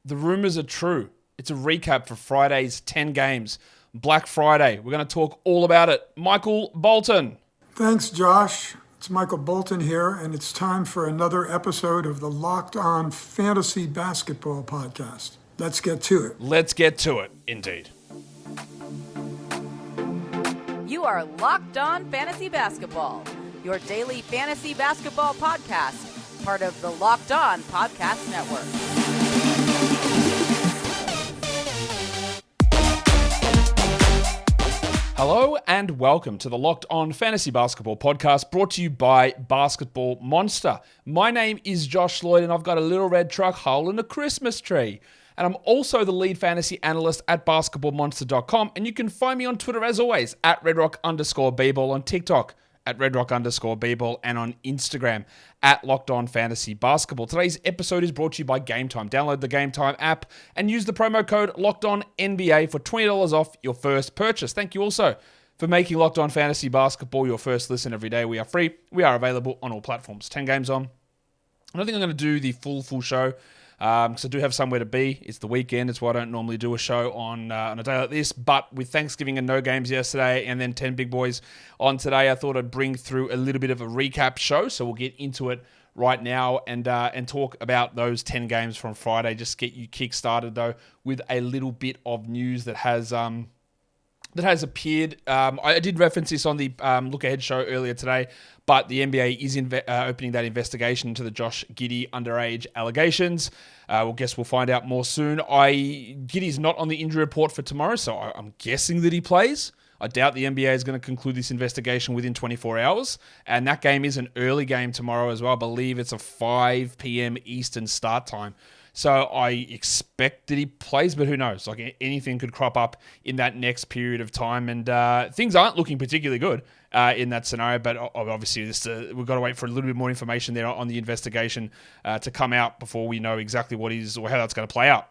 The rumors are true. It's a recap for Friday's 10 games. Black Friday. We're going to talk all about it. Michael Bolton. Thanks, Josh. It's Michael Bolton here, and it's time for another episode of the Locked On Fantasy Basketball Podcast. Let's get to it. Let's get to it, indeed. You are Locked On Fantasy Basketball, your daily fantasy basketball podcast, part of the Locked On Podcast Network. Hello and welcome to the Locked On Fantasy Basketball Podcast, brought to you by Basketball Monster. My name is Josh Lloyd, and I've got a little red truck hole in a Christmas tree. And I'm also the lead fantasy analyst at basketballmonster.com. And you can find me on Twitter, as always, at redrock_bball, on TikTok, at redrock_bball, and on Instagram, at Locked On Fantasy Basketball. Today's episode is brought to you by Game Time. Download the Game Time app and use the promo code LOCKEDONNBA for $20 off your first purchase. Thank you also for making Locked On Fantasy Basketball your first listen every day. We are free. We are available on all platforms. 10 games on. I don't think I'm going to do the full show, because I do have somewhere to be. It's the weekend. It's why I don't normally do a show on a day like this. But with Thanksgiving and no games yesterday and then 10 big boys on today, I thought I'd bring through a little bit of a recap show. So we'll get into it right now and talk about those 10 games from Friday. Just get you kick-started, though, with a little bit of news that has appeared. I did reference this on the Look Ahead show earlier today, but the NBA is opening that investigation into the Josh Giddey underage allegations. We'll find out more soon. Giddey's not on the injury report for tomorrow, so I'm guessing that he plays. I doubt the NBA is going to conclude this investigation within 24 hours, and that game is an early game tomorrow as well. I believe it's a 5 p.m. Eastern start time. So I expect that he plays, but who knows? Like, anything could crop up in that next period of time, and things aren't looking particularly good in that scenario. But obviously, we've got to wait for a little bit more information there on the investigation to come out before we know exactly what is or how that's going to play out.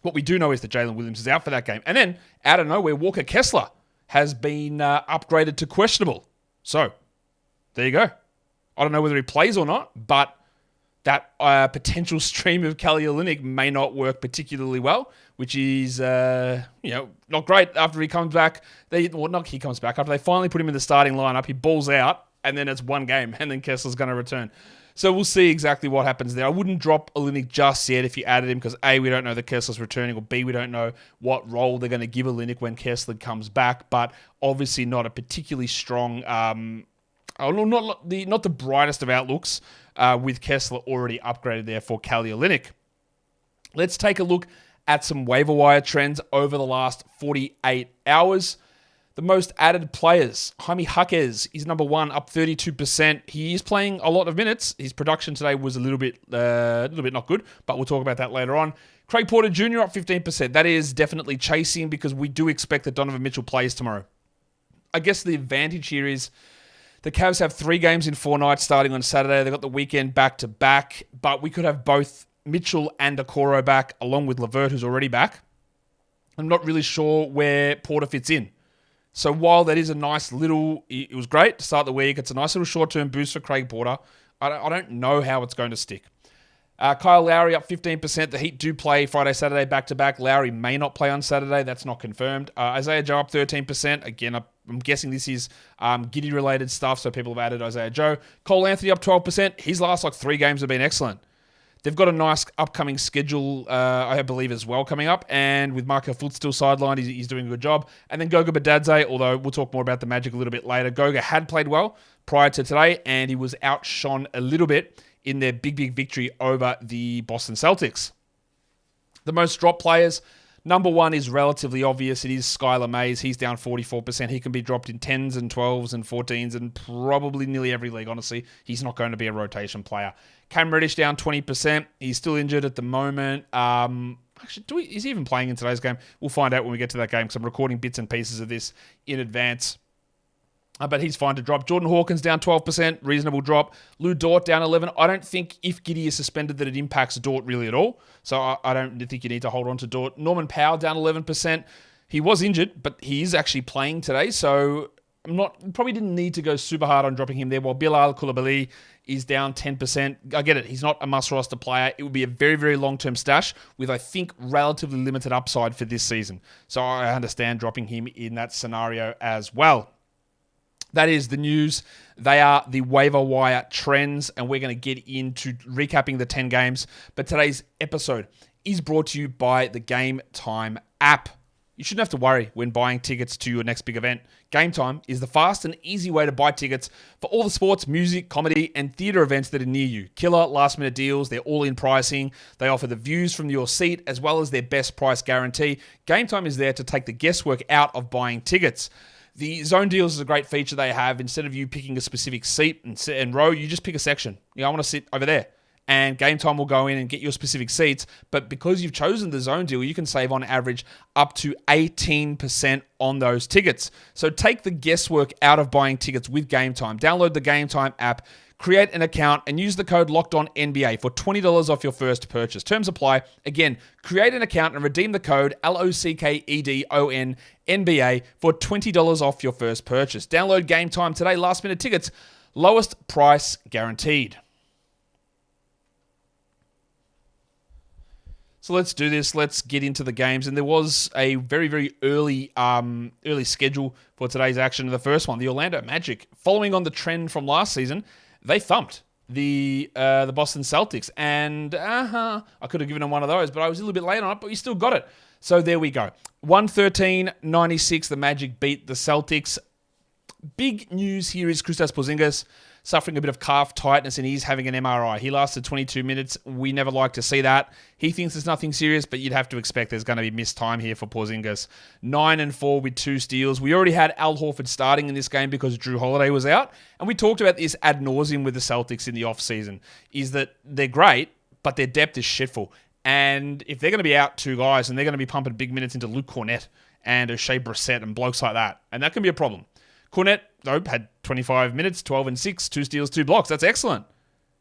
What we do know is that Jalen Williams is out for that game, and then out of nowhere, Walker Kessler has been upgraded to questionable. So there you go. I don't know whether he plays or not, but that potential stream of Kelly Olynyk may not work particularly well, which is not great after he comes back. After they finally put him in the starting lineup, he balls out, and then it's one game, and then Kessler's going to return. So we'll see exactly what happens there. I wouldn't drop Olynyk just yet if you added him, because A, we don't know that Kessler's returning, or B, we don't know what role they're going to give Olynyk when Kessler comes back, but obviously not a particularly strong, not the brightest of outlooks, with Kessler already upgraded there for Kelly Olynyk. Let's take a look at some waiver wire trends over the last 48 hours. The most added players, Jaime Jaquez is number one, up 32%. He is playing a lot of minutes. His production today was a little bit not good, but we'll talk about that later on. Craig Porter Jr. up 15%. That is definitely chasing, because we do expect that Donovan Mitchell plays tomorrow. I guess the advantage here is the Cavs have 3 games in 4 nights starting on Saturday. They've got the weekend back-to-back, but we could have both Mitchell and Okoro back, along with LeVert, who's already back. I'm not really sure where Porter fits in. So while that is a nice little, it was great to start the week, it's a nice little short-term boost for Craig Porter. I don't know how it's going to stick. Kyle Lowry up 15%. The Heat do play Friday, Saturday back-to-back. Lowry may not play on Saturday. That's not confirmed. Isaiah Joe up 13%. Again, I'm guessing this is Giddey-related stuff, so people have added Isaiah Joe. Cole Anthony up 12%. His last 3 games have been excellent. They've got a nice upcoming schedule, I believe, as well coming up. And with Marco Fultz still sidelined, he's doing a good job. And then Goga Bitadze, although we'll talk more about the Magic a little bit later. Goga had played well prior to today, and he was outshone a little bit in their big victory over the Boston Celtics. The most dropped players, number one is relatively obvious. It is Skylar Mays. He's down 44%. He can be dropped in 10s and 12s and 14s and probably nearly every league, honestly. He's not going to be a rotation player. Cam Reddish down 20%. He's still injured at the moment. Is he even playing in today's game? We'll find out when we get to that game, because I'm recording bits and pieces of this in advance. But he's fine to drop. Jordan Hawkins down 12%, reasonable drop. Lou Dort down 11%. I don't think if Giddey is suspended that it impacts Dort really at all. So I don't think you need to hold on to Dort. Norman Powell down 11%. He was injured, but he is actually playing today. So probably didn't need to go super hard on dropping him there. While Bilal Koulibaly is down 10%. I get it. He's not a must-roster player. It would be a very, very long-term stash with, I think, relatively limited upside for this season. So I understand dropping him in that scenario as well. That is the news. They are the waiver wire trends, and we're going to get into recapping the 10 games. But today's episode is brought to you by the Game Time app. You shouldn't have to worry when buying tickets to your next big event. Game Time is the fast and easy way to buy tickets for all the sports, music, comedy, and theatre events that are near you. Killer last-minute deals. They're all-in pricing. They offer the views from your seat as well as their best price guarantee. Game Time is there to take the guesswork out of buying tickets. The zone deals is a great feature they have. Instead of you picking a specific seat and row, you just pick a section. I want to sit over there. And Game Time will go in and get your specific seats. But because you've chosen the zone deal, you can save on average up to 18% on those tickets. So take the guesswork out of buying tickets with Game Time. Download the Game Time app, create an account, and use the code LOCKEDONNBA for $20 off your first purchase. Terms apply. Again, create an account and redeem the code LOCKEDONNBA for $20 off your first purchase. Download Game Time today. Last minute tickets. Lowest price guaranteed. So let's do this. Let's get into the games. And there was a very, very early schedule for today's action. The first one, the Orlando Magic, following on the trend from last season, they thumped the Boston Celtics. And I could have given them one of those, but I was a little bit late on it, but we still got it. So there we go. 113-96, the Magic beat the Celtics. Big news here is Kristaps Porzingis suffering a bit of calf tightness and he's having an MRI. He lasted 22 minutes. We never like to see that. He thinks there's nothing serious, but you'd have to expect there's going to be missed time here for Porzingis. 9-4 with 2 steals. We already had Al Horford starting in this game because Drew Holiday was out. And we talked about this ad nauseum with the Celtics in the offseason, is that they're great, but their depth is shitful. And if they're going to be out 2 guys and they're going to be pumping big minutes into Luke Cornett and O'Shea Brissett and blokes like that, and that can be a problem. Cornett, though, had 25 minutes, 12-6, 2 steals, 2 blocks. That's excellent.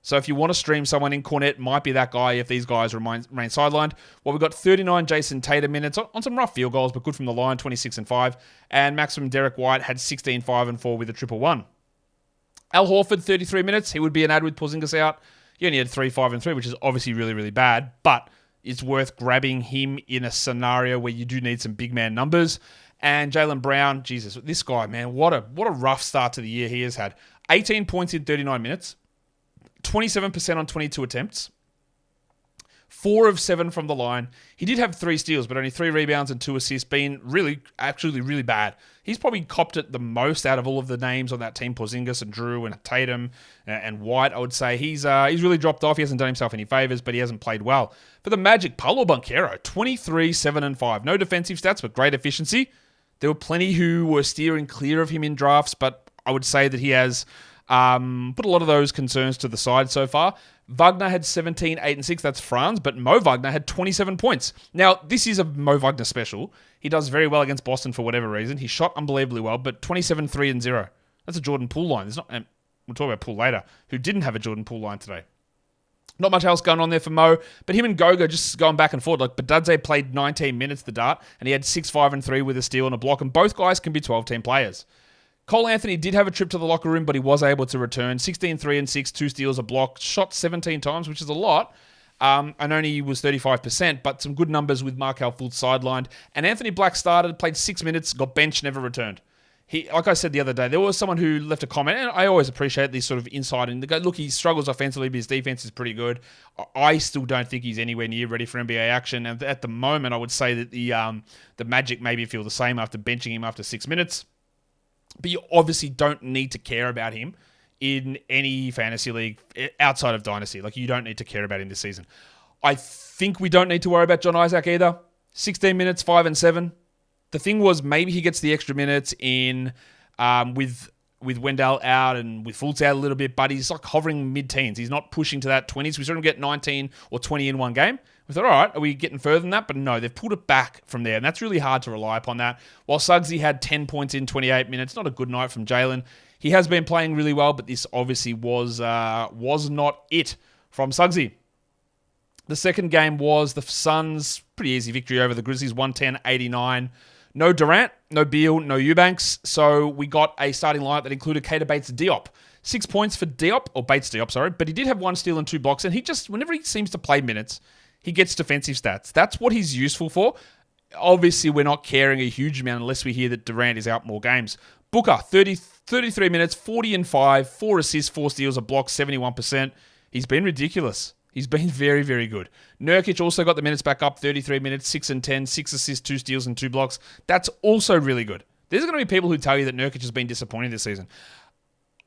So if you want to stream someone in, Cornett might be that guy if these guys remain sidelined. Well, we've got 39 Jason Tatum minutes on some rough field goals, but good from the line, 26-5. And maximum Derek White had 16-5-4 with a 1-1. Al Horford, 33 minutes. He would be an ad with Porzingis out. He only had 3-5-3, which is obviously really, really bad. But it's worth grabbing him in a scenario where you do need some big man numbers. And Jaylen Brown, Jesus, this guy, man, what a rough start to the year he has had. 18 points in 39 minutes, 27% on 22 attempts, 4 of 7 from the line. He did have 3 steals, but only 3 rebounds and 2 assists, being actually really bad. He's probably copped it the most out of all of the names on that team, Porzingis and Drew and Tatum and White, I would say. He's really dropped off. He hasn't done himself any favors, but he hasn't played well. For the Magic, Paolo Banchero, 23-7-5. No defensive stats, but great efficiency. There were plenty who were steering clear of him in drafts, but I would say that he has put a lot of those concerns to the side so far. Wagner had 17, 8, and 6. That's Franz, but Mo Wagner had 27 points. Now, this is a Mo Wagner special. He does very well against Boston for whatever reason. He shot unbelievably well, but 27, 3, and 0. That's a Jordan Poole line. We'll talk about Poole later, who didn't have a Jordan Poole line today. Not much else going on there for Mo, but him and Goga just going back and forth. Like Badadze played 19 minutes the dart, and he had 6, 5, and 3 with a steal and a block, and both guys can be 12-team players. Cole Anthony did have a trip to the locker room, but he was able to return. 16, 3, and 6, 2 steals, a block, shot 17 times, which is a lot, and only was 35%, but some good numbers with Markelle Fultz sidelined. And Anthony Black started, played 6 minutes, got benched, never returned. He, like I said the other day, there was someone who left a comment, and I always appreciate these sort of insight. And they go, look, he struggles offensively, but his defense is pretty good. I still don't think he's anywhere near ready for NBA action. And at the moment, I would say that the Magic maybe feel the same after benching him after 6 minutes. But you obviously don't need to care about him in any fantasy league outside of Dynasty. Like, you don't need to care about him this season. I think we don't need to worry about John Isaac either. 16 minutes, 5 and 7. The thing was, maybe he gets the extra minutes in with Wendell out and with Fultz out a little bit, but he's like hovering mid-teens. He's not pushing to that 20s. We saw him get 19 or 20 in one game. We thought, all right, are we getting further than that? But no, they've pulled it back from there, and that's really hard to rely upon that. While Suggsy had 10 points in 28 minutes, not a good night from Jaylen. He has been playing really well, but this obviously was not it from Suggsy. The second game was the Suns' pretty easy victory over the Grizzlies, 110-89. No Durant, no Beal, no Eubanks. So we got a starting lineup that included Keita Bates-Diop. 6 points for Diop, or Bates-Diop, sorry. But he did have 1 steal and 2 blocks. And he just, whenever he seems to play minutes, he gets defensive stats. That's what he's useful for. Obviously, we're not caring a huge amount unless we hear that Durant is out more games. Booker, 33 minutes, 40 and 5, 4 assists, 4 steals, a block, 71%. He's been ridiculous. He's been very, very good. Nurkic also got the minutes back up, 33 minutes, 6 and 10, 6 assists, 2 steals, and 2 blocks. That's also really good. There's going to be people who tell you that Nurkic has been disappointing this season.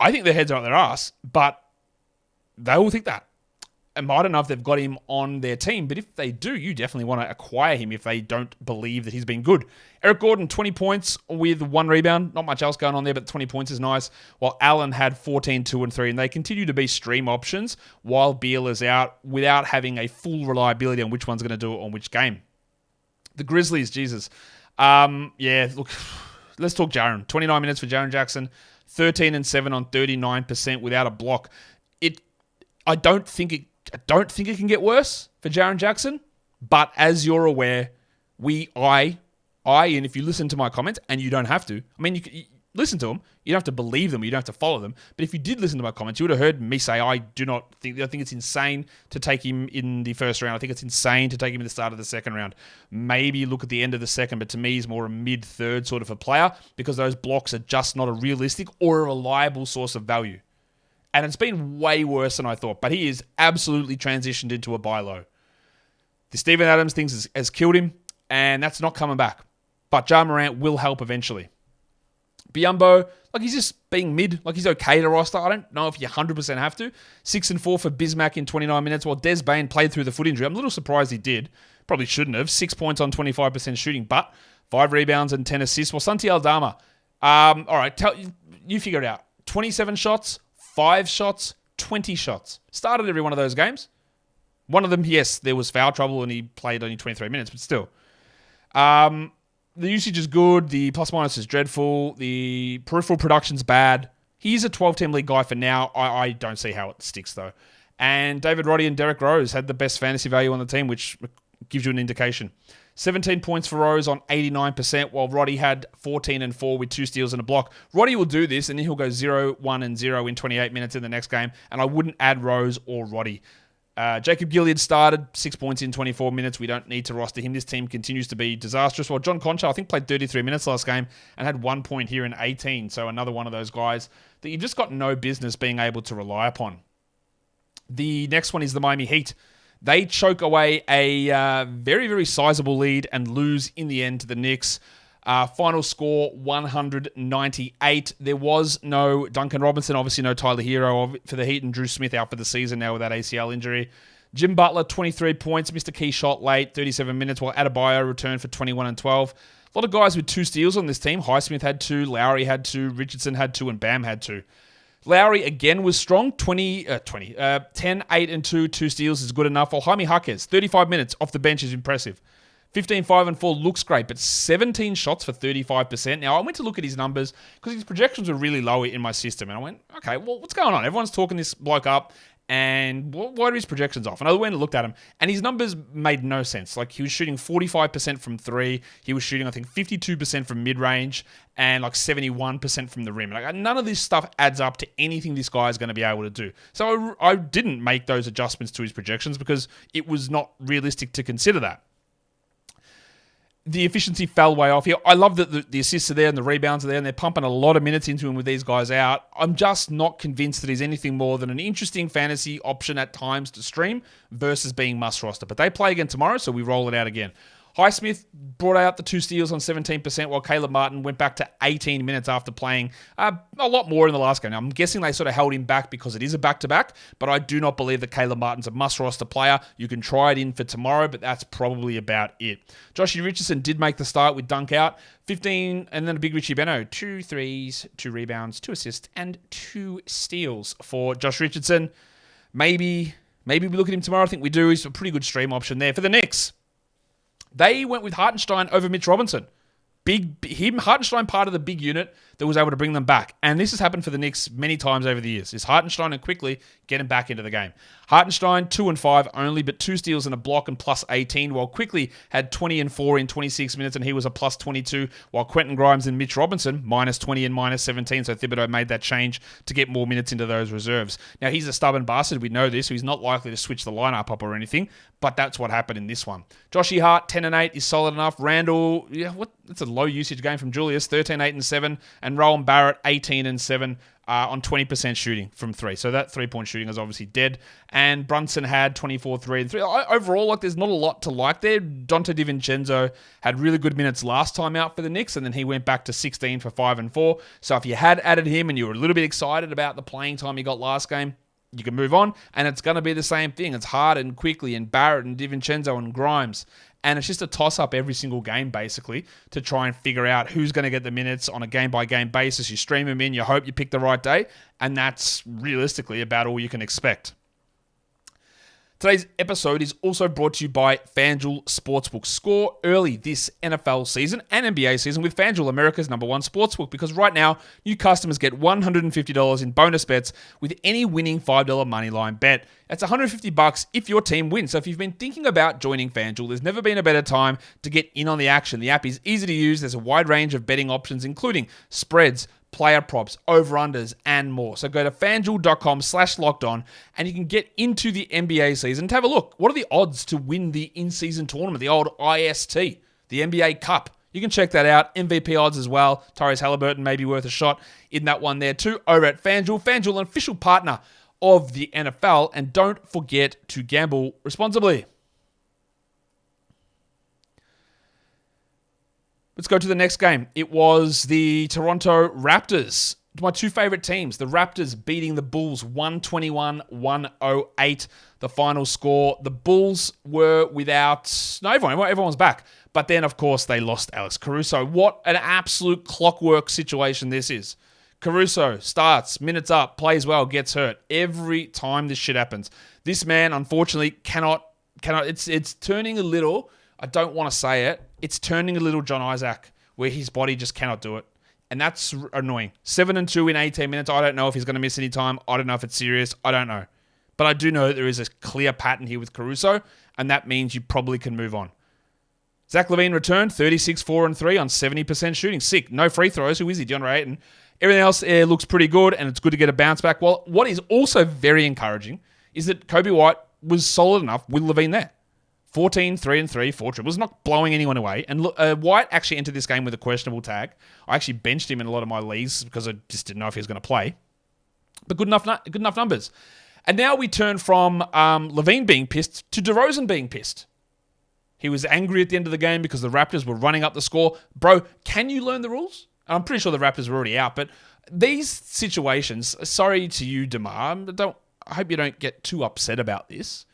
I think their heads are up their ass, but they will think that. And I don't know if they've got him on their team, but if they do, you definitely want to acquire him if they don't believe that he's been good. Eric Gordon, 20 points with 1 rebound. Not much else going on there, but 20 points is nice. While Allen had 14, 2 and 3, and they continue to be stream options while Beal is out without having a full reliability on which one's going to do it on which game. The Grizzlies, Jesus. Look, let's talk Jaren. 29 minutes for Jaren Jackson, 13 and 7 on 39% without a block. I don't think it can get worse for Jaren Jackson, but as you're aware, and if you listen to my comments, and you don't have to, I mean, you listen to them, you don't have to believe them, you don't have to follow them, but if you did listen to my comments, you would have heard me say, I think it's insane to take him in the first round. I think it's insane to take him in the start of the second round. Maybe look at the end of the second, but to me, he's more a mid-third sort of a player because those blocks are just not a realistic or a reliable source of value. And it's been way worse than I thought. But he is absolutely transitioned into a buy low. The Steven Adams thing has killed him, and that's not coming back. But Ja Morant will help eventually. Biyombo, he's just being mid. He's okay to roster. I don't know if you 100% have to. 6 and 4 for Bismack in 29 minutes, while Des Bane played through the foot injury. I'm a little surprised he did. Probably shouldn't have. 6 points on 25% shooting, but 5 rebounds and 10 assists. Well, Santi Aldama, all right, you figure it out. 27 shots, 5 shots, 20 shots. Started every one of those games. One of them, yes, there was foul trouble and he played only 23 minutes, but still. The usage is good. The plus-minus is dreadful. The peripheral production's bad. He's a 12-team league guy for now. I don't see how it sticks, though. And David Roddy and Derrick Rose had the best fantasy value on the team, which gives you an indication. 17 points for Rose on 89%, while Roddy had 14 and 4 with 2 steals and a block. Roddy will do this, and then he'll go 0, 1, and 0 in 28 minutes in the next game, and I wouldn't add Rose or Roddy. Jacob Gilead started 6 points in 24 minutes. We don't need to roster him. This team continues to be disastrous. While John Concha, I think, played 33 minutes last game and had 1 point here in 18, so another one of those guys that you've just got no business being able to rely upon. The next one is the Miami Heat. They choke away a very, very sizable lead and lose in the end to the Knicks. Final score, 198. There was no Duncan Robinson, obviously no Tyler Hero for the Heat, and Drew Smith out for the season now with that ACL injury. Jim Butler, 23 points, missed a key shot late, 37 minutes, while Adebayo returned for 21 and 12. A lot of guys with 2 steals on this team. Highsmith had 2, Lowry had 2, Richardson had 2, and Bam had 2. Lowry again was strong, 10, 8 and 2, 2 steals is good enough. While Jaime Jaquez, 35 minutes off the bench is impressive. 15, 5 and 4 looks great, but 17 shots for 35%. Now, I went to look at his numbers because his projections were really low in my system. And I went, okay, well, what's going on? Everyone's talking this bloke up, and why are his projections off? And I went and looked at him, and his numbers made no sense. He was shooting 45% from 3. He was shooting, I think, 52% from mid-range and 71% from the rim. None of this stuff adds up to anything this guy is going to be able to do. So I didn't make those adjustments to his projections because it was not realistic to consider that. The efficiency fell way off here. I love that the assists are there and the rebounds are there and they're pumping a lot of minutes into him with these guys out. I'm just not convinced that he's anything more than an interesting fantasy option at times to stream versus being must roster. But they play again tomorrow, so we roll it out again. Highsmith brought out the 2 steals on 17%, while Caleb Martin went back to 18 minutes after playing a lot more in the last game. Now, I'm guessing they sort of held him back because it is a back-to-back, but I do not believe that Caleb Martin's a must-roster player. You can try it in for tomorrow, but that's probably about it. Joshie Richardson did make the start with dunk out, 15, and then a big Richie Beno, 2 threes, 2 rebounds, 2 assists, and 2 steals for Josh Richardson. Maybe we look at him tomorrow. I think we do. He's a pretty good stream option there. For the Knicks, they went with Hartenstein over Mitch Robinson. Hartenstein part of the big unit. that was able to bring them back. And this has happened for the Knicks many times over the years. Is Hartenstein and quickly getting back into the game. Hartenstein, 2-5 only, but 2 steals and a block and plus 18, while Quickly had 20 and 4 in 26 minutes, and he was a plus 22, while Quentin Grimes and Mitch Robinson, minus 20 and minus 17, so Thibodeau made that change to get more minutes into those reserves. Now, he's a stubborn bastard, we know this, so he's not likely to switch the lineup up or anything, but that's what happened in this one. Joshy Hart, 10 and 8 is solid enough. Randall, that's a low usage game from Julius, 13, 8 and 7, and Rowan Barrett, 18 and 7. On 20% shooting from 3. So that 3-point shooting is obviously dead. And Brunson had 24, 3 and 3. Overall, there's not a lot to like there. Dante DiVincenzo had really good minutes last time out for the Knicks, and then he went back to 16 for 5 and 4. So if you had added him and you were a little bit excited about the playing time he got last game, you can move on, and it's going to be the same thing. It's Hart and Quickly and Barrett and DiVincenzo and Grimes. And it's just a toss-up every single game, basically, to try and figure out who's going to get the minutes on a game-by-game basis. You stream them in, you hope you pick the right day, and that's realistically about all you can expect. Today's episode is also brought to you by FanDuel Sportsbook. Score early this NFL season and NBA season with FanDuel, America's #1 sportsbook, because right now, new customers get $150 in bonus bets with any winning $5 moneyline bet. That's $150 if your team wins. So if you've been thinking about joining FanDuel, there's never been a better time to get in on the action. The app is easy to use. There's a wide range of betting options, including spreads, player props, over-unders, and more. So go to FanDuel.com/lockedon and you can get into the NBA season to have a look. What are the odds to win the in-season tournament, the old IST, the NBA Cup? You can check that out. MVP odds as well. Tyrese Halliburton may be worth a shot in that one there too. Over at FanDuel. FanDuel, an official partner of the NFL. And don't forget to gamble responsibly. Let's go to the next game. It was the Toronto Raptors. My two favorite teams. The Raptors beating the Bulls 121-108. The final score. The Bulls were without... No, everyone's back. But then, of course, they lost Alex Caruso. What an absolute clockwork situation this is. Caruso starts, minutes up, plays well, gets hurt. Every time this shit happens. This man, unfortunately, cannot... It's turning a little... I don't want to say it. It's turning a little John Isaac, where his body just cannot do it. And that's annoying. 7-2 in 18 minutes. I don't know if he's going to miss any time. I don't know if it's serious. I don't know. But I do know that there is a clear pattern here with Caruso, and that means you probably can move on. Zach LaVine returned, 36, 4 and 3 on 70% shooting. Sick. No free throws. Who is he? DeAndre Ayton. Everything else looks pretty good, and it's good to get a bounce back. Well, what is also very encouraging is that Kobe White was solid enough with LaVine there. 14, 3 and 3, 4 triples, not blowing anyone away. And White actually entered this game with a questionable tag. I actually benched him in a lot of my leagues because I just didn't know if he was going to play. But good enough numbers. And now we turn from LaVine being pissed to DeRozan being pissed. He was angry at the end of the game because the Raptors were running up the score. Bro, can you learn the rules? I'm pretty sure the Raptors were already out, but these situations, sorry to you, DeMar, I hope you don't get too upset about this.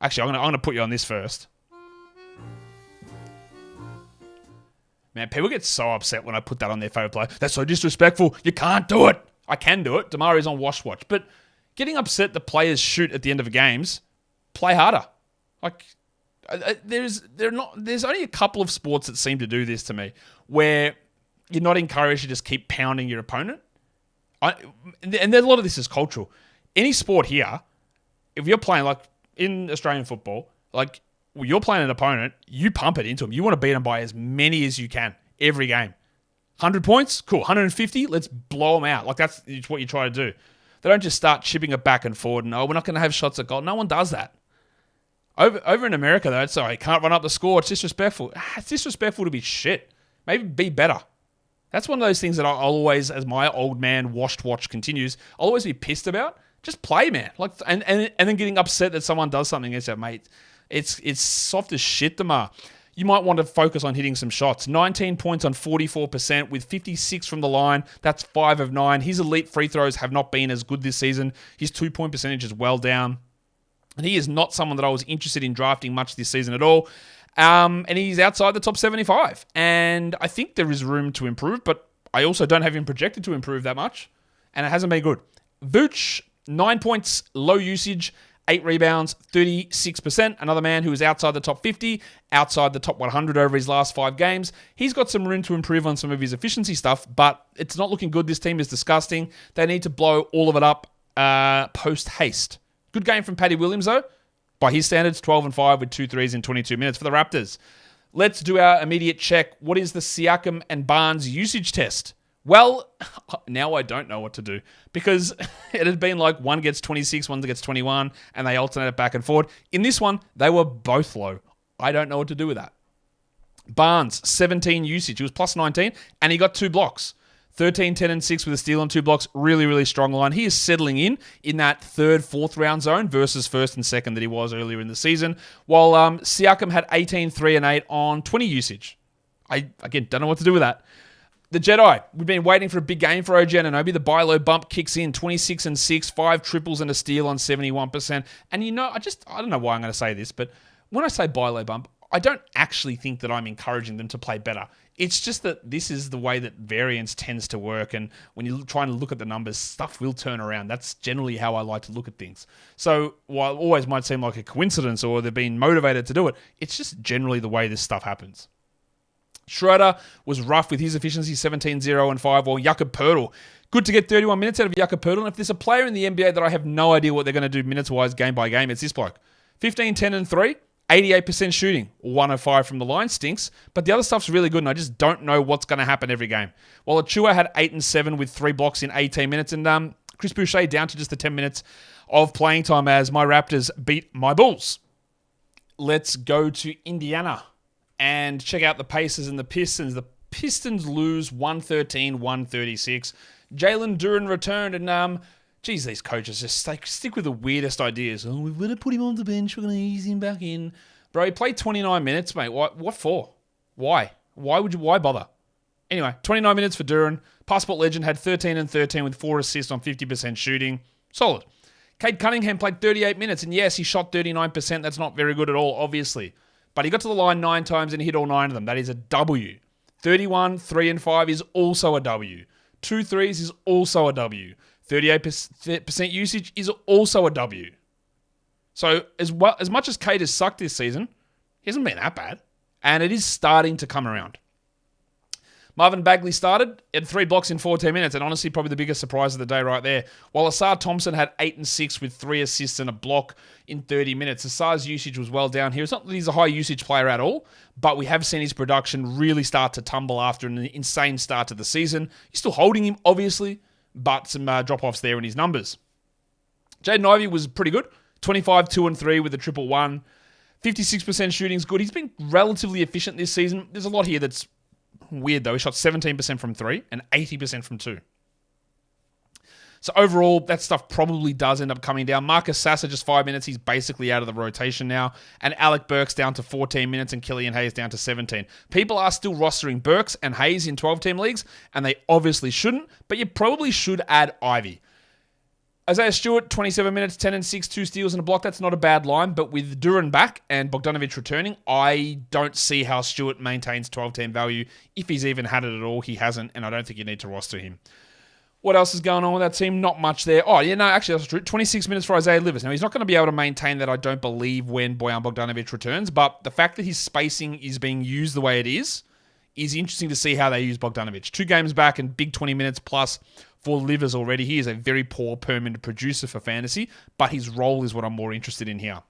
Actually, I'm going to put you on this first. Man, people get so upset when I put that on their favorite player. That's so disrespectful. You can't do it. I can do it. DeMar is on wash watch. But getting upset that players shoot at the end of games, play harder. There's only a couple of sports that seem to do this to me, where you're not encouraged to just keep pounding your opponent. And a lot of this is cultural. Any sport here, if you're playing in Australian football, you're playing an opponent, you pump it into them. You want to beat them by as many as you can every game. 100 points? Cool. 150? Let's blow them out. That's what you try to do. They don't just start chipping it back and forward and, we're not going to have shots at goal. No one does that. Over in America, though, it's sorry, can't run up the score. It's disrespectful. It's disrespectful to be shit. Maybe be better. That's one of those things that I'll always, as my old man washed watch continues, I'll always be pissed about. Just play, man. And then getting upset that someone does something against that, mate. It's soft as shit, DeMar. You might want to focus on hitting some shots. 19 points on 44% with 56 from the line. That's 5 of 9. His elite free throws have not been as good this season. His 2-point percentage is well down. And he is not someone that I was interested in drafting much this season at all. And he's outside the top 75. And I think there is room to improve, but I also don't have him projected to improve that much. And it hasn't been good. Vooch, 9 points, low usage, 8 rebounds, 36%. Another man who is outside the top 50, outside the top 100 over his last 5 games. He's got some room to improve on some of his efficiency stuff, but it's not looking good. This team is disgusting. They need to blow all of it up post-haste. Good game from Patty Williams, though. By his standards, 12 and 5 with 2 threes in 22 minutes for the Raptors. Let's do our immediate check. What is the Siakam and Barnes usage test? Well, now I don't know what to do because it had been like one gets 26, one gets 21, and they alternate it back and forth. In this one, they were both low. I don't know what to do with that. Barnes, 17 usage. He was plus 19, and he got 2 blocks. 13, 10, and 6 with a steal and 2 blocks. Really, really strong line. He is settling in that 3rd, 4th round zone versus 1st and 2nd that he was earlier in the season. While Siakam had 18, 3, and 8 on 20 usage. I, again, don't know what to do with that. The Jedi, we've been waiting for a big game for OG Anunoby. The buy low bump kicks in, 26 and 6, 5 triples and a steal on 71%. And I don't know why I'm going to say this, but when I say buy low bump, I don't actually think that I'm encouraging them to play better. It's just that this is the way that variance tends to work. And when you're trying to look at the numbers, stuff will turn around. That's generally how I like to look at things. So while it always might seem like a coincidence or they're being motivated to do it, it's just generally the way this stuff happens. Schroeder was rough with his efficiency, 17, 0, and 5, while Jakob Poeltl. Good to get 31 minutes out of Jakob Poeltl. And if there's a player in the NBA that I have no idea what they're going to do minutes-wise, game by game, it's this bloke. 15, 10, and 3, 88% shooting. 1 of 5 from the line stinks, but the other stuff's really good, and I just don't know what's going to happen every game. While Achua had 8 and 7 with 3 blocks in 18 minutes, and Chris Boucher down to just the 10 minutes of playing time as my Raptors beat my Bulls. Let's go to Indiana and check out the Pacers and the Pistons. The Pistons lose 113-136. Jalen Duren returned, and these coaches just stick with the weirdest ideas. Oh, we're going to put him on the bench. We're going to ease him back in. Bro, he played 29 minutes, mate. What for? Why? Why bother? Anyway, 29 minutes for Duren. Passport legend had 13 and 13 with 4 assists on 50% shooting. Solid. Cade Cunningham played 38 minutes, and yes, he shot 39%. That's not very good at all, obviously. But he got to the line 9 times and hit all 9 of them. That is a W. 31, 3, and 5 is also a W. 2 threes is also a W. 38% usage is also a W. So as much as Cade has sucked this season, he hasn't been that bad. And it is starting to come around. Marvin Bagley started, had 3 blocks in 14 minutes, and honestly, probably the biggest surprise of the day right there. While Asar Thompson had 8 and 6 with 3 assists and a block in 30 minutes. Asar's usage was well down here. It's not that he's a high usage player at all, but we have seen his production really start to tumble after an insane start to the season. You're still holding him, obviously, but some drop-offs there in his numbers. Jaden Ivey was pretty good. 25, 2, and 3 with a 111. 56% shooting's good. He's been relatively efficient this season. There's a lot here that's weird, though. He shot 17% from 3 and 80% from 2. So overall, that stuff probably does end up coming down. Marcus Sasser, just 5 minutes. He's basically out of the rotation now. And Alec Burks down to 14 minutes and Killian Hayes down to 17. People are still rostering Burks and Hayes in 12-team leagues, and they obviously shouldn't, but you probably should add Ivy. Isaiah Stewart, 27 minutes, 10 and 6, 2 steals and a block. That's not a bad line, but with Duren back and Bogdanovic returning, I don't see how Stewart maintains 12-team value. If he's even had it at all, he hasn't, and I don't think you need to roster him. What else is going on with that team? Not much there. Oh, yeah, no, actually, that's true. 26 minutes for Isaiah Livers. Now, he's not going to be able to maintain that, I don't believe, when Bojan Bogdanovic returns, but the fact that his spacing is being used the way it is interesting to see how they use Bogdanovic. 2 games back and big 20 minutes plus for Livers already. He is a very poor permanent producer for fantasy, but his role is what I'm more interested in here.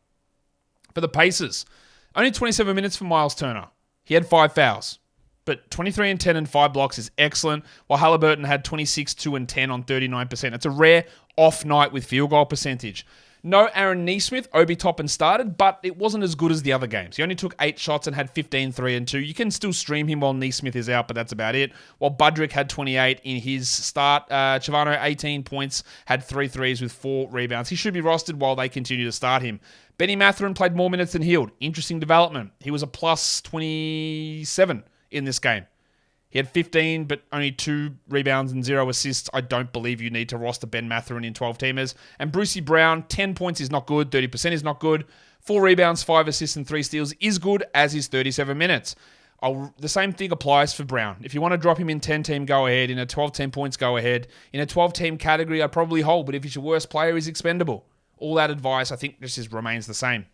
For the Pacers, only 27 minutes for Miles Turner. He had 5 fouls. But 23 and 10 and 5 blocks is excellent, while Halliburton had 26, 2 and 10 on 39%. It's a rare off night with field goal percentage. No Aaron Nesmith, Obi Toppin started, but it wasn't as good as the other games. He only took 8 shots and had 15, 3 and 2. You can still stream him while Nesmith is out, but that's about it. While Budrick had 28 in his start. Chavano, 18 points, had 3 threes with 4 rebounds. He should be rostered while they continue to start him. Benny Mathurin played more minutes than Hield. Interesting development. He was a plus 27 in this game. He had 15, but only 2 rebounds and 0 assists. I don't believe you need to roster Ben Mathurin in 12-teamers. And Brucey Brown, 10 points is not good. 30% is not good. 4 rebounds, 5 assists, and 3 steals is good, as is 37 minutes. The same thing applies for Brown. If you want to drop him in 10-team, go ahead. In a 12-team points, go ahead. In a 12-team category, I'd probably hold. But if he's your worst player, he's expendable. all that advice, I think just remains the same.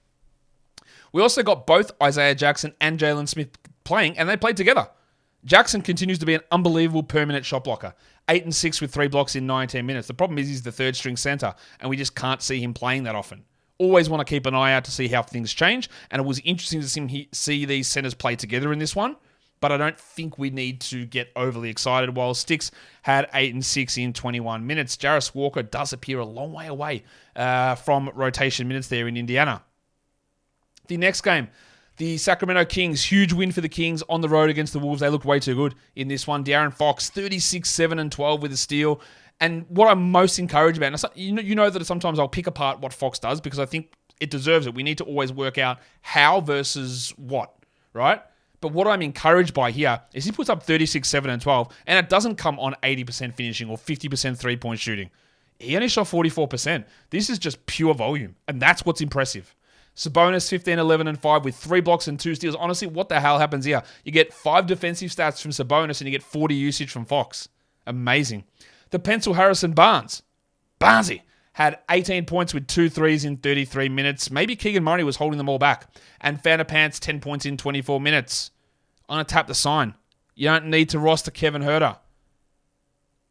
We also got both Isaiah Jackson and Jalen Smith playing, and they played together. Jackson continues to be an unbelievable permanent shot blocker. 8 and 6 with 3 blocks in 19 minutes. The problem is he's the third string center, and we just can't see him playing that often. Always want to keep an eye out to see how things change, and it was interesting to see these centers play together in this one, but I don't think we need to get overly excited. While Sticks had 8 and 6 in 21 minutes, Jarris Walker does appear a long way away from rotation minutes there in Indiana. The next game, the Sacramento Kings, huge win for the Kings on the road against the Wolves. They looked way too good in this one. De'Aaron Fox, 36, 7, and 12 with a steal. And what I'm most encouraged about, and you know that sometimes I'll pick apart what Fox does because I think it deserves it. We need to always work out how versus what, right? But what I'm encouraged by here is he puts up 36, 7, and 12, and it doesn't come on 80% finishing or 50% three-point shooting. He only shot 44%. This is just pure volume, and that's what's impressive. Sabonis, 15, 11, and 5 with 3 blocks and 2 steals. Honestly, what the hell happens here? You get 5 defensive stats from Sabonis and you get 40 usage from Fox. Amazing. The pencil Harrison Barnesy, had 18 points with 2 threes in 33 minutes. Maybe Keegan Murray was holding them all back. And Fanta Pants, 10 points in 24 minutes. I'm going to tap the sign. You don't need to roster Kevin Huerter.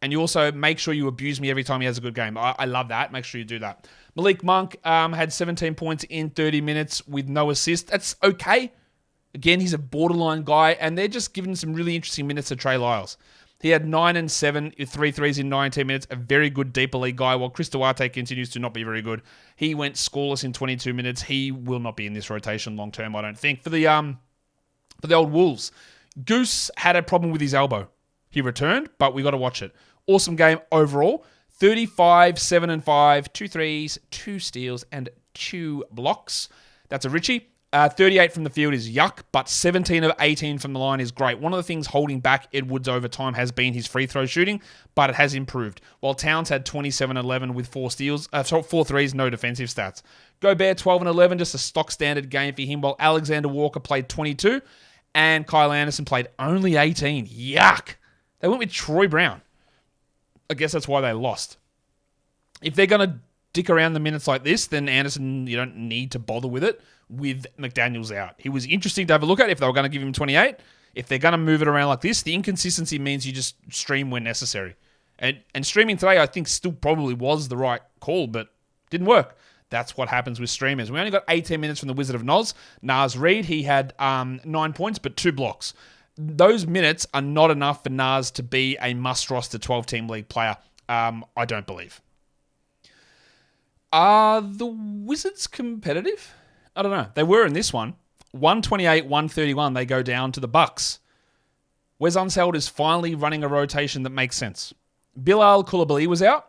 And you also make sure you abuse me every time he has a good game. I love that. Make sure you do that. Malik Monk had 17 points in 30 minutes with no assist. That's okay. Again, he's a borderline guy, and they're just giving some really interesting minutes to Trey Lyles. He had 9 and 7 with 3 threes in 19 minutes. A very good deeper league guy, while Chris Duarte continues to not be very good. He went scoreless in 22 minutes. He will not be in this rotation long term, I don't think. For the old Wolves, Goose had a problem with his elbow. He returned, but we got to watch it. Awesome game overall. 35, 7 and 5, 2 threes, 2 steals, and 2 blocks. That's a Richie. 38 from the field is yuck, but 17 of 18 from the line is great. One of the things holding back Edwards over time has been his free throw shooting, but it has improved. While Towns had 27-11 with 4 steals, 4 threes, no defensive stats. Gobert 12 and 11, just a stock standard game for him, while Alexander Walker played 22, and Kyle Anderson played only 18. Yuck! They went with Troy Brown. I guess that's why they lost. If they're going to dick around the minutes like this, then Anderson, you don't need to bother with it with McDaniels out. He was interesting to have a look at if they were going to give him 28. If they're going to move it around like this, the inconsistency means you just stream when necessary. And streaming today, I think, still probably was the right call, but didn't work. That's what happens with streamers. We only got 18 minutes from the Wizard of Naz Reid. He had 9 points, but 2 blocks. Those minutes are not enough for Naz to be a must-roster 12-team league player, I don't believe. Are the Wizards competitive? I don't know. They were in this one. 128-131, they go down to the Bucks. Wes Unseld is finally running a rotation that makes sense. Bilal Coulibaly was out.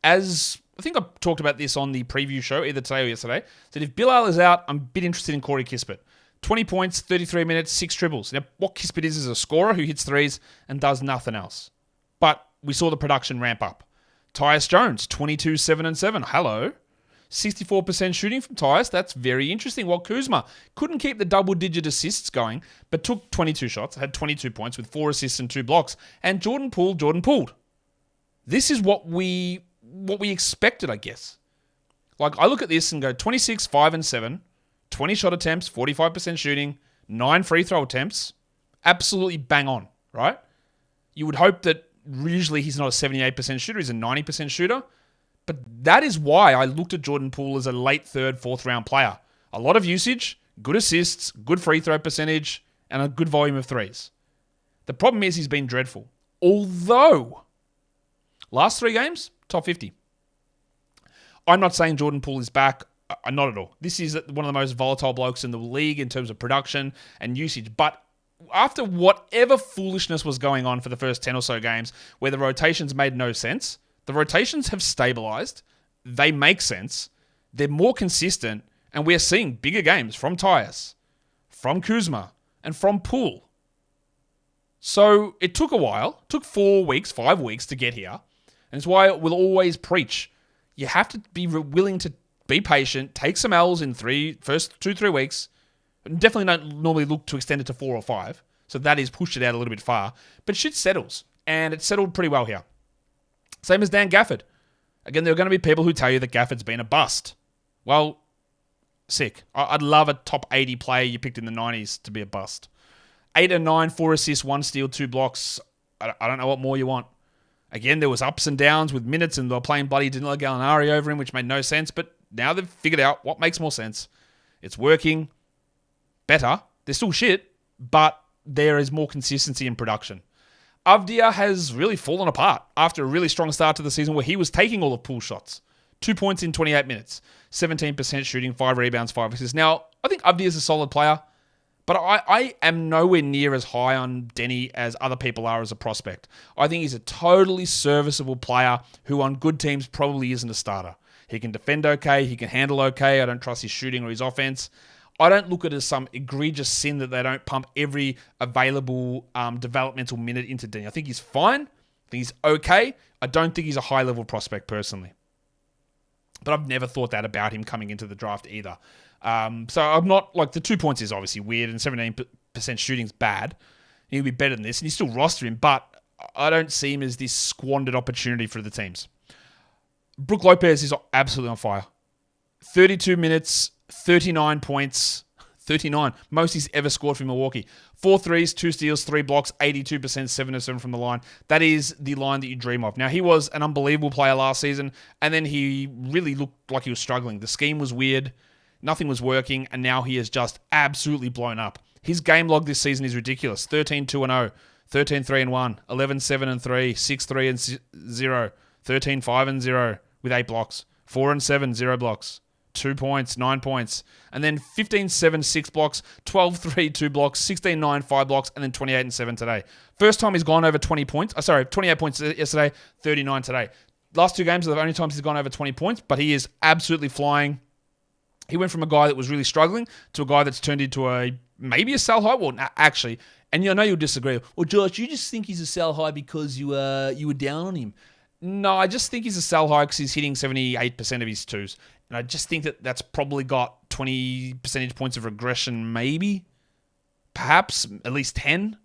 As I think I talked about this on the preview show, either today or yesterday, that if Bilal is out, I'm a bit interested in Corey Kispert. 20 points, 33 minutes, 6 dribbles. Now, what Kispert is a scorer who hits threes and does nothing else. But we saw the production ramp up. Tyus Jones, 22, 7 and 7. Hello. 64% shooting from Tyus. That's very interesting. While Kuzma couldn't keep the double-digit assists going, but took 22 shots, had 22 points with 4 assists and 2 blocks. And Jordan Poole. This is what we expected, I guess. Like, I look at this and go 26, 5 and 7. 20 shot attempts, 45% shooting, 9 free throw attempts. Absolutely bang on, right? You would hope that usually he's not a 78% shooter, he's a 90% shooter. But that is why I looked at Jordan Poole as a late 3rd, 4th round player. A lot of usage, good assists, good free throw percentage, and a good volume of threes. The problem is he's been dreadful. Although, last 3 games, top 50. I'm not saying Jordan Poole is back. Not at all. This is one of the most volatile blokes in the league in terms of production and usage. But after whatever foolishness was going on for the first 10 or so games, where the rotations made no sense, the rotations have stabilized. They make sense. They're more consistent. And we're seeing bigger games from Tyus, from Kuzma, and from Poole. So it took a while. It took 4 weeks, 5 weeks to get here. And it's why we'll always preach. You have to be willing to be patient, take some L's in first 2-3 weeks. Definitely don't normally look to extend it to 4 or 5. So that is pushed it out a little bit far. But shit settles. And it settled pretty well here. Same as Dan Gafford. Again, there are going to be people who tell you that Gafford's been a bust. Well, sick. I'd love a top 80 player you picked in the 90s to be a bust. 8 and 9, 4 assists, 1 steal, 2 blocks. I don't know what more you want. Again, there was ups and downs with minutes, and they were playing bloody Danilo Gallinari over him, which made no sense. But now they've figured out what makes more sense. It's working better. They're still shit, but there is more consistency in production. Avdia has really fallen apart after a really strong start to the season where he was taking all of Poole's shots. 2 points in 28 minutes, 17% shooting, 5 rebounds, 5 assists. Now, I think Avdia is a solid player, but I am nowhere near as high on Denny as other people are as a prospect. I think he's a totally serviceable player who on good teams probably isn't a starter. He can defend okay, he can handle okay. I don't trust his shooting or his offense. I don't look at it as some egregious sin that they don't pump every available developmental minute into Denny. I think he's fine. I think he's okay. I don't think he's a high-level prospect personally. But I've never thought that about him coming into the draft either. So I'm not, like, the 2 points is obviously weird and 17% shooting's bad. He'll be better than this, and you still roster him, but I don't see him as this squandered opportunity for the teams. Brook Lopez is absolutely on fire. 32 minutes, 39 points, 39. Most he's ever scored for Milwaukee. 4 threes, 2 steals, 3 blocks, 82%, 7 of 7 from the line. That is the line that you dream of. Now, he was an unbelievable player last season, and then he really looked like he was struggling. The scheme was weird. Nothing was working, and now he is just absolutely blown up. His game log this season is ridiculous. 13-2-0, 13-3-1, 11-7-3, 6-3-0, 13-5-0 with 8 blocks, 4-7, 0 blocks. 2 points, 9 points, and then 15-7, 6 blocks, 12-3, 2 blocks, 16-9, 5 blocks, and then 28-7 today. First time he's gone over 20 points. 28 points yesterday, 39 today. Last 2 games are the only times he's gone over 20 points, but he is absolutely flying. He went from a guy that was really struggling to a guy that's turned into maybe a sell high. Well, actually, and I know you'll disagree. Well, Josh, you just think he's a sell high because you were down on him. No, I just think he's a sell high because he's hitting 78% of his twos. And I just think that that's probably got 20 percentage points of regression, maybe, perhaps, at least 10.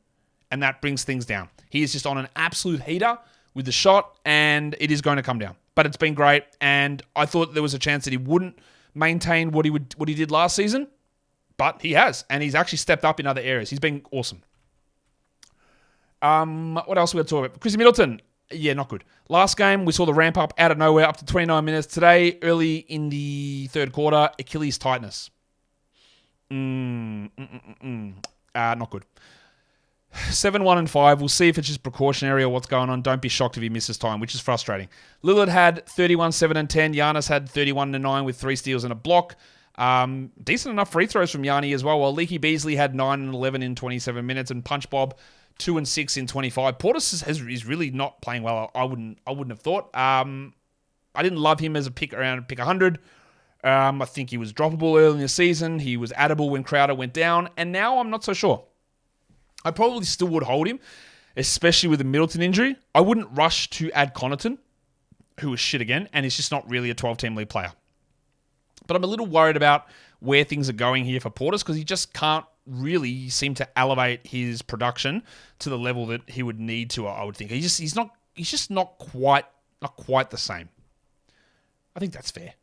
And that brings things down. He is just on an absolute heater with the shot, and it is going to come down. But it's been great, and I thought there was a chance that he wouldn't maintain what he did last season, but he has, and he's actually stepped up in other areas. He's been awesome. What else we got to talk about? Chris Middleton. Yeah, not good. Last game, we saw the ramp up out of nowhere up to 29 minutes. Today, early in the third quarter, Achilles tightness. Not good. 7-1-5. We'll see if it's just precautionary or what's going on. Don't be shocked if he misses time, which is frustrating. Lillard had 31-7-10. Giannis had 31-9 with 3 steals and a block. Decent enough free throws from Gianni as well, while Leaky Beasley had 9-11 in 27 minutes, and Punch Bob 2-6 in 25. Portis is really not playing well. I wouldn't have thought. I didn't love him as a pick around pick 100. I think he was droppable early in the season. He was addable when Crowder went down, and now I'm not so sure. I probably still would hold him, especially with the Middleton injury. I wouldn't rush to add Connaughton, who was shit again, and he's just not really a 12-team league player. But I'm a little worried about where things are going here for Portis because he just can't really seem to elevate his production to the level that he would need to. I would think he's just not quite the same. I think that's fair.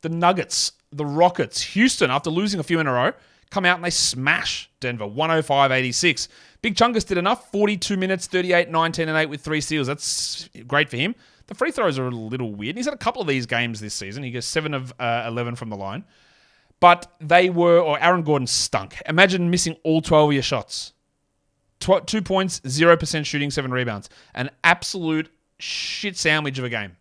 The Nuggets, the Rockets, Houston, after losing a few in a row, come out and they smash Denver 105-86. Big Chungus did enough. 42 minutes, 38, 19, and 8 with 3 steals. That's great for him. The free throws are a little weird. He's had a couple of these games this season. He goes 7 of 11 from the line. But Aaron Gordon stunk. Imagine missing all 12 of your shots. 2 points, 0% shooting, 7 rebounds. An absolute shit sandwich of a game.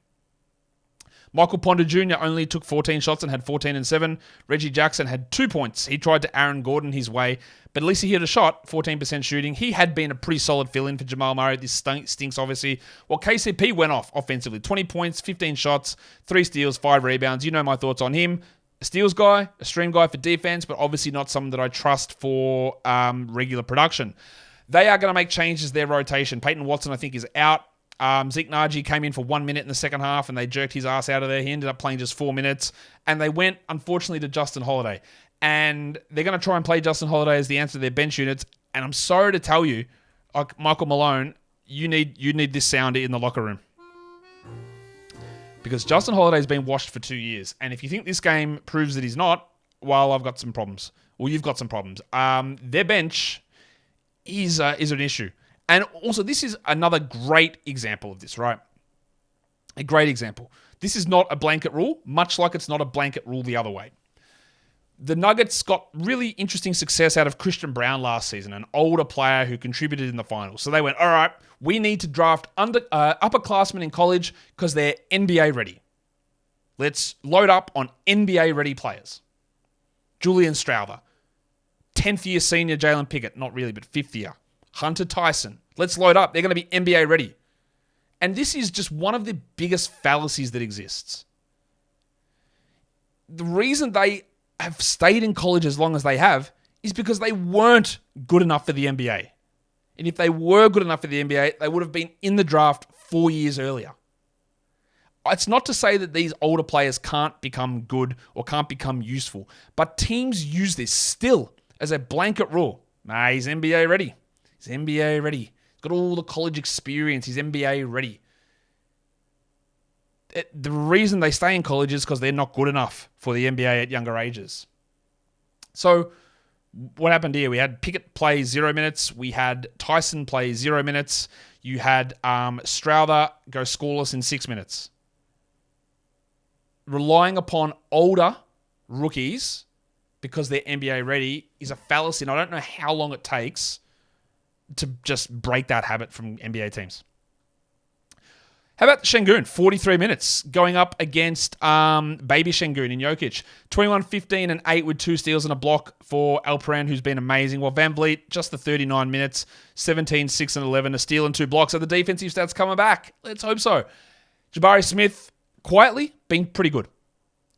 Michael Ponder Jr. only took 14 shots and had 14 and 7. Reggie Jackson had 2 points. He tried to Aaron Gordon his way, but at least he hit a shot, 14% shooting. He had been a pretty solid fill-in for Jamal Murray. This stinks, obviously. Well, KCP went off offensively. 20 points, 15 shots, 3 steals, 5 rebounds. You know my thoughts on him. A steals guy, a stream guy for defense, but obviously not someone that I trust for regular production. They are going to make changes to their rotation. Peyton Watson, I think, is out. Zeke Naji came in for 1 minute in the second half and they jerked his ass out of there. He ended up playing just 4 minutes and they went, unfortunately, to Justin Holiday. And they're going to try and play Justin Holiday as the answer to their bench units. And I'm sorry to tell you, like Michael Malone, you need this sounder in the locker room. Because Justin Holiday's been washed for 2 years. And if you think this game proves that he's not, well, I've got some problems. Well, you've got some problems. Their bench is an issue. And also, this is another great example of this, right? A great example. This is not a blanket rule, much like it's not a blanket rule the other way. The Nuggets got really interesting success out of Christian Brown last season, an older player who contributed in the finals. So they went, all right, we need to draft upperclassmen in college because they're NBA ready. Let's load up on NBA ready players. Julian Strouder. 10th year senior Jalen Pickett. Not really, but 5th year. Hunter Tyson. Let's load up. They're going to be NBA ready. And this is just one of the biggest fallacies that exists. The reason they have stayed in college as long as they have is because they weren't good enough for the NBA. And if they were good enough for the NBA, they would have been in the draft 4 years earlier. It's not to say that these older players can't become good or can't become useful, but teams use this still as a blanket rule. Nah, he's NBA ready. He's NBA ready. He's got all the college experience. He's NBA ready. The reason they stay in college is because they're not good enough for the NBA at younger ages. So what happened here? We had Pickett play 0 minutes. We had Tyson play 0 minutes. You had Strouder go scoreless in 6 minutes. Relying upon older rookies because they're NBA ready is a fallacy, and I don't know how long it takes to just break that habit from NBA teams. How about Şengün? 43 minutes going up against baby Şengün in Jokic. 21, 15, and 8 with 2 steals and a block for Alperen, who's been amazing. While Van Vliet, just the 39 minutes, 17, 6, and 11, a steal and 2 blocks. Are the defensive stats coming back? Let's hope so. Jabari Smith, quietly, been pretty good.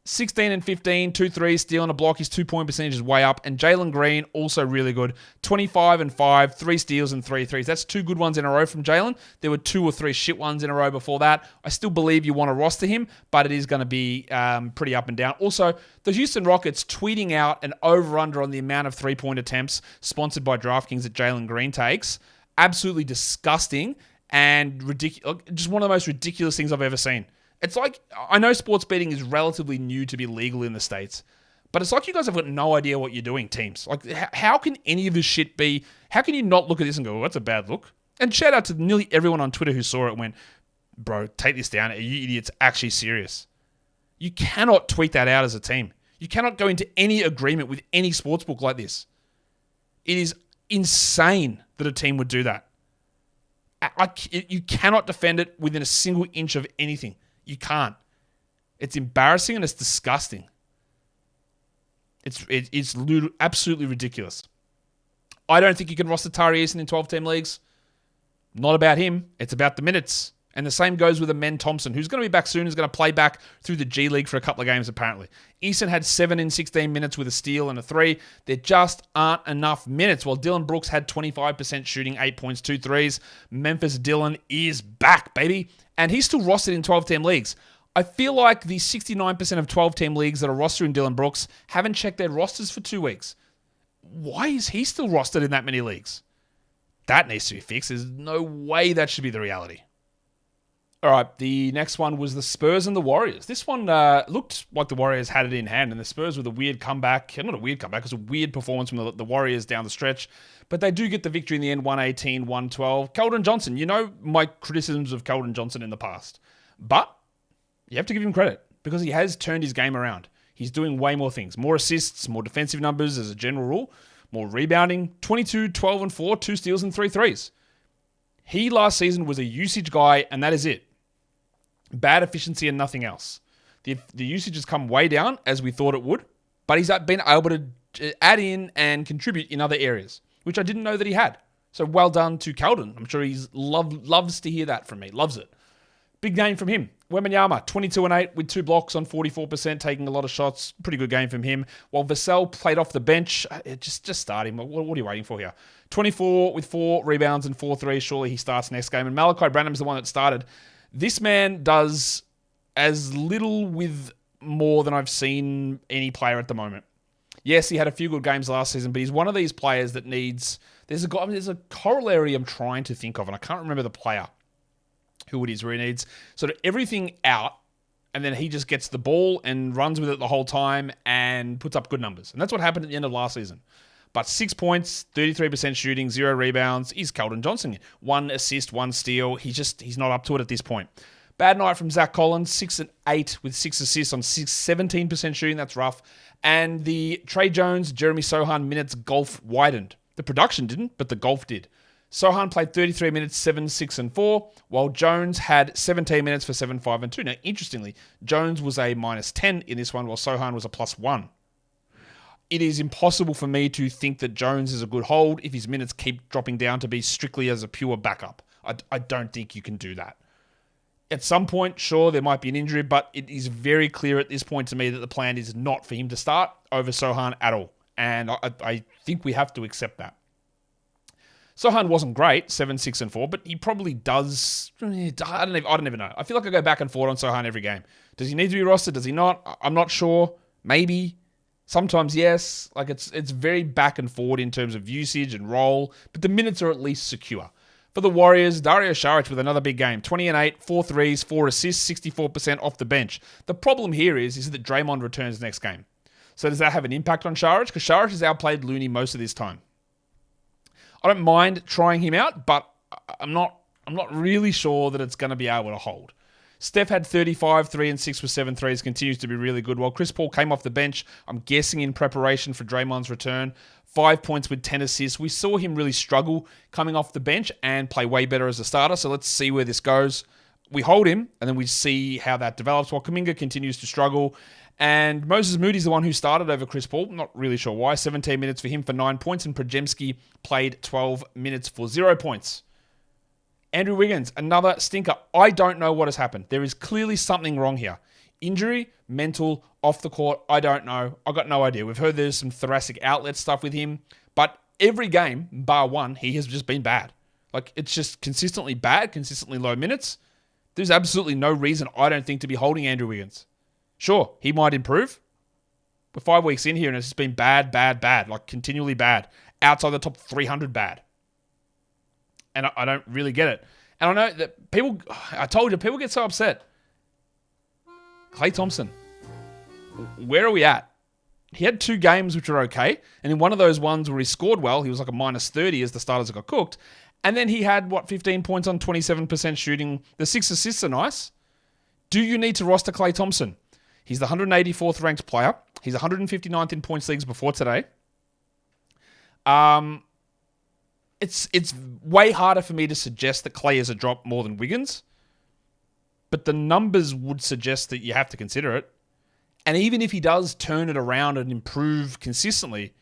16 and 15, 2 threes, steal and a block. His 2-point percentage is way up. And Jalen Green, also really good. 25 and 5, 3 steals and 3 threes. That's 2 good ones in a row from Jalen. There were 2 or 3 shit ones in a row before that. I still believe you want to roster him, but it is going to be pretty up and down. Also, the Houston Rockets tweeting out an over-under on the amount of 3-point attempts sponsored by DraftKings that Jalen Green takes. Absolutely disgusting and ridiculous. Just one of the most ridiculous things I've ever seen. It's like, I know sports betting is relatively new to be legal in the States, but it's like you guys have got no idea what you're doing, teams. Like, how can any of this shit be, how can you not look at this and go, well, that's a bad look? And shout out to nearly everyone on Twitter who saw it and went, bro, take this down. Are you idiots actually serious? You cannot tweet that out as a team. You cannot go into any agreement with any sportsbook like this. It is insane that a team would do that. You cannot defend it within a single inch of anything. You can't. It's embarrassing and it's disgusting. It's absolutely ridiculous. I don't think you can roster Tari Eason in 12-team leagues. Not about him. It's about the minutes. And the same goes with Amen Thompson, who's going to be back soon, who's going to play back through the G League for a couple of games, apparently. Eason had 7 in 16 minutes with a steal and a 3. There just aren't enough minutes. While Dylan Brooks had 25% shooting, 8 points, 2 threes. Memphis Dylan is back, baby. And he's still rostered in 12-team leagues. I feel like the 69% of 12-team leagues that are rostering Dylan Brooks haven't checked their rosters for 2 weeks. Why is he still rostered in that many leagues? That needs to be fixed. There's no way that should be the reality. All right, the next one was the Spurs and the Warriors. This one looked like the Warriors had it in hand, and the Spurs with a weird comeback. Not a weird comeback, it was a weird performance from the Warriors down the stretch. But they do get the victory in the end, 118-112. Keldon Johnson, you know my criticisms of Keldon Johnson in the past. But you have to give him credit because he has turned his game around. He's doing way more things. More assists, more defensive numbers as a general rule, more rebounding, 22, 12, and 4, 2 steals and 3 threes. He last season was a usage guy, and that is it. Bad efficiency and nothing else. The usage has come way down as we thought it would, but he's been able to add in and contribute in other areas, which I didn't know that he had. So well done to Keldon. I'm sure he loves to hear that from me. Loves it. Big game from him. Wembanyama, 22 and 8 with 2 blocks on 44%, taking a lot of shots. Pretty good game from him. While Vassell played off the bench, just start him. What are you waiting for here? 24 with 4 rebounds and 4 threes. Surely he starts next game. And Malachi Branham's the one that started. This man does as little with more than I've seen any player at the moment. Yes, he had a few good games last season, but he's one of these players that needs... There's a corollary I'm trying to think of, and I can't remember the player who it is, where he needs sort of everything out and then he just gets the ball and runs with it the whole time and puts up good numbers. And that's what happened at the end of last season. But 6 points, 33% shooting, 0 rebounds. He's Keldon Johnson. 1 assist, 1 steal. He's not up to it at this point. Bad night from Zach Collins, 6 and 8 with 6 assists on 17% shooting. That's rough. And the Trey Jones, Jeremy Sohan minutes golf widened. The production didn't, but the golf did. Sohan played 33 minutes, 7, 6, and 4, while Jones had 17 minutes for 7, 5, and 2. Now, interestingly, Jones was a -10 in this one, while Sohan was a +1. It is impossible for me to think that Jones is a good hold if his minutes keep dropping down to be strictly as a pure backup. I don't think you can do that. At some point, sure, there might be an injury, but it is very clear at this point to me that the plan is not for him to start over Sohan at all. And I think we have to accept that. Sohan wasn't great, 7, 6, and 4, but he probably does. I don't even know. I feel like I go back and forth on Sohan every game. Does he need to be rostered? Does he not? I'm not sure. Maybe. Sometimes yes. Like it's very back and forward in terms of usage and role, but the minutes are at least secure. For the Warriors, Dario Saric with another big game. 20 and 8, 4 threes, 4 assists, 64% off the bench. The problem here is that Draymond returns next game. So does that have an impact on Saric? Because Saric has outplayed Looney most of this time. I don't mind trying him out, but I'm not really sure that it's going to be able to hold. Steph had 35, 3 and 6 with 7 threes, continues to be really good. While Chris Paul came off the bench, I'm guessing in preparation for Draymond's return. 5 points with 10 assists. We saw him really struggle coming off the bench and play way better as a starter, so let's see where this goes. We hold him, and then we see how that develops, while Kuminga continues to struggle. And Moses Moody's the one who started over Chris Paul. Not really sure why. 17 minutes for him for 9 points, and Podziemski played 12 minutes for 0 points. Andrew Wiggins, another stinker. I don't know what has happened. There is clearly something wrong here. Injury, mental, off the court, I don't know. I got no idea. We've heard there's some thoracic outlet stuff with him, but every game, bar one, he has just been bad. Like, it's just consistently bad, consistently low minutes. There's absolutely no reason, I don't think, to be holding Andrew Wiggins. Sure, he might improve. We're 5 weeks in here and it's just been bad, like continually bad. Outside the top 300 bad. And I don't really get it. And I know that people, I told you, people get so upset. Klay Thompson, where are we at? He had 2 games which were okay. And in one of those ones where he scored well, he was like a -30 as the starters got cooked. And then he had, 15 points on 27% shooting. The 6 assists are nice. Do you need to roster Klay Thompson? He's the 184th ranked player. He's 159th in points leagues before today. It's way harder for me to suggest that Klay is a drop more than Wiggins. But the numbers would suggest that you have to consider it. And even if he does turn it around and improve consistently,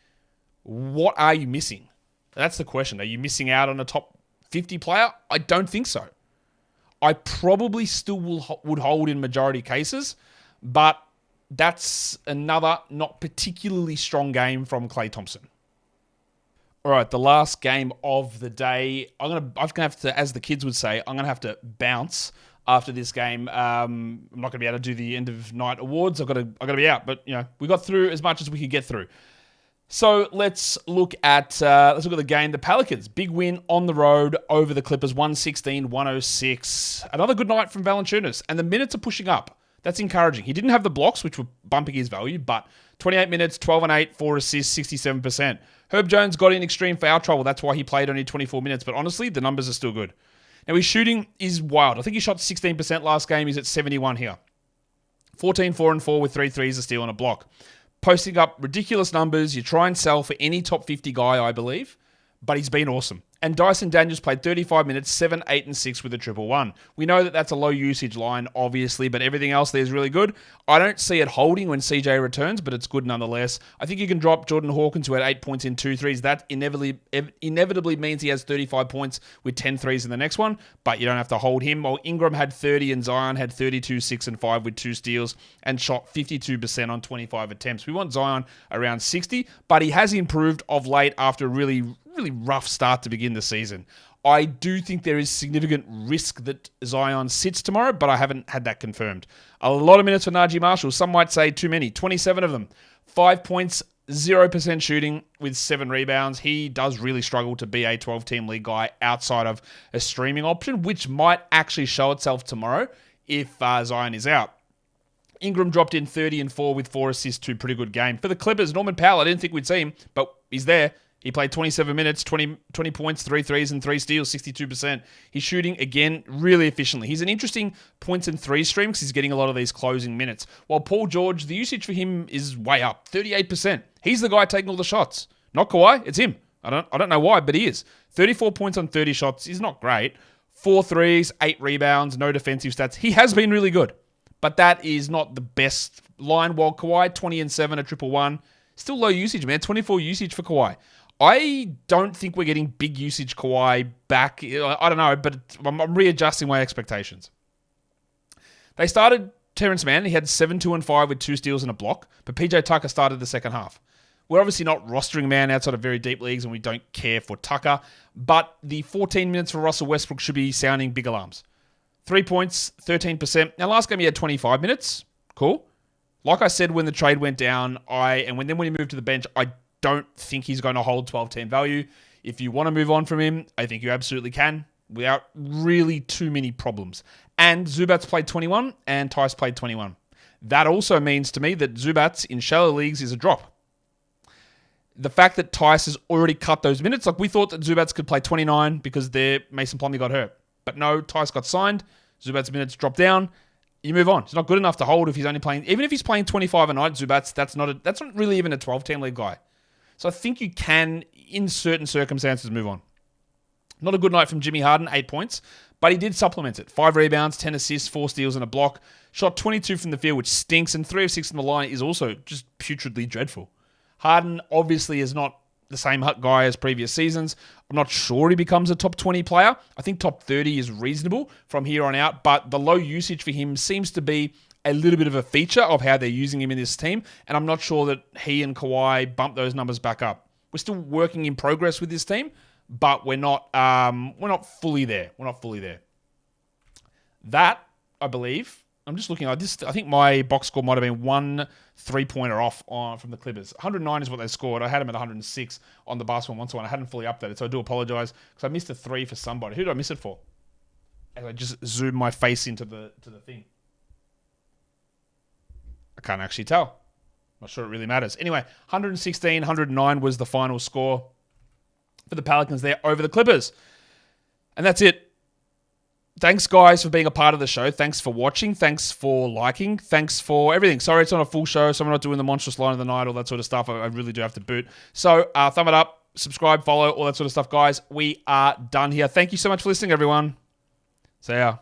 what are you missing? That's the question. Are you missing out on a top 50 player? I don't think so. I probably still would hold in majority cases, but that's another not particularly strong game from Klay Thompson. All right, the last game of the day. I'm gonna have to, as the kids would say, I'm gonna have to bounce after this game. I'm not gonna be able to do the end of night awards. I gotta be out, but we got through as much as we could get through. So let's look at the game. The Pelicans, big win on the road over the Clippers, 116-106. Another good night from Valanciunas, and the minutes are pushing up. That's encouraging. He didn't have the blocks, which were bumping his value, but 28 minutes, 12 and 8, 4 assists, 67%. Herb Jones got in extreme foul trouble. That's why he played only 24 minutes, but honestly, the numbers are still good. Now, his shooting is wild. I think he shot 16% last game. He's at 71 here. 14, 4 and 4 with 3 threes, a steal, and a block. Posting up ridiculous numbers. You try and sell for any top 50 guy, I believe, but he's been awesome. And Dyson Daniels played 35 minutes, 7, 8, and 6 with a 1-1. We know that that's a low usage line, obviously, but everything else there is really good. I don't see it holding when CJ returns, but it's good nonetheless. I think you can drop Jordan Hawkins, who had 8 points in 2 threes. That inevitably means he has 35 points with 10 threes in the next one, but you don't have to hold him. While Ingram had 30 and Zion had 32, 6, and 5 with 2 steals and shot 52% on 25 attempts. We want Zion around 60, but he has improved of late after a really rough start to begin the season. I do think there is significant risk that Zion sits tomorrow, but I haven't had that confirmed. A lot of minutes for Najee Marshall. Some might say too many. 27 of them. 5 points, 0% shooting with 7 rebounds. He does really struggle to be a 12-team league guy outside of a streaming option, which might actually show itself tomorrow if Zion is out. Ingram dropped in 30 and 4 with 4 assists, 2 pretty good game. For the Clippers, Norman Powell, I didn't think we'd see him, but he's there. He played 27 minutes, 20 points, 3 threes and 3 steals, 62%. He's shooting, again, really efficiently. He's an interesting points and 3 stream because he's getting a lot of these closing minutes. While Paul George, the usage for him is way up, 38%. He's the guy taking all the shots. Not Kawhi, it's him. I don't know why, but he is. 34 points on 30 shots is not great. 4 threes, 8 rebounds, no defensive stats. He has been really good, but that is not the best line. While Kawhi, 20 and 7, a 111. Still low usage, man. 24 usage for Kawhi. I don't think we're getting big usage Kawhi back. I don't know, but I'm readjusting my expectations. They started Terrence Mann. He had 7, 2, and 5 with 2 steals and a block, but PJ Tucker started the second half. We're obviously not rostering Mann outside of very deep leagues, and we don't care for Tucker, but the 14 minutes for Russell Westbrook should be sounding big alarms. 3 points, 13%. Now, last game he had 25 minutes. Cool. Like I said when the trade went down, when he moved to the bench, I don't think he's going to hold 12-10 value. If you want to move on from him, I think you absolutely can without really too many problems. And Zubats played 21 and Tice played 21. That also means to me that Zubats in shallow leagues is a drop. The fact that Tice has already cut those minutes, like we thought that Zubats could play 29 because Mason Plumlee got hurt. But no, Tice got signed. Zubats' minutes dropped down. You move on. He's not good enough to hold if he's only playing, even if he's playing 25 a night, Zubats, that's not really even a 12-10 league guy. So I think you can, in certain circumstances, move on. Not a good night from Jimmy Harden, 8 points, but he did supplement it. 5 rebounds, 10 assists, 4 steals and a block. Shot 22 from the field, which stinks, and 3 of 6 from the line is also just putridly dreadful. Harden obviously is not the same guy as previous seasons. I'm not sure he becomes a top 20 player. I think top 30 is reasonable from here on out, but the low usage for him seems to be a little bit of a feature of how they're using him in this team, and I'm not sure that he and Kawhi bump those numbers back up. We're still working in progress with this team, but we're not fully there. We're not fully there. That, I believe, I'm just looking at this. I think my box score might have been 1 3-pointer off from the Clippers. 109 is what they scored. I had them at 106 on the basketball 1-to-1. I hadn't fully updated, so I do apologize because I missed a 3 for somebody. Who did I miss it for? As I just zoomed my face into the thing. I can't actually tell. Not sure it really matters. Anyway, 116, 109 was the final score for the Pelicans there over the Clippers. And that's it. Thanks, guys, for being a part of the show. Thanks for watching. Thanks for liking. Thanks for everything. Sorry it's not a full show, so I'm not doing the monstrous line of the night, all that sort of stuff. I really do have to boot. So, thumb it up, subscribe, follow, all that sort of stuff, guys. We are done here. Thank you so much for listening, everyone. See ya.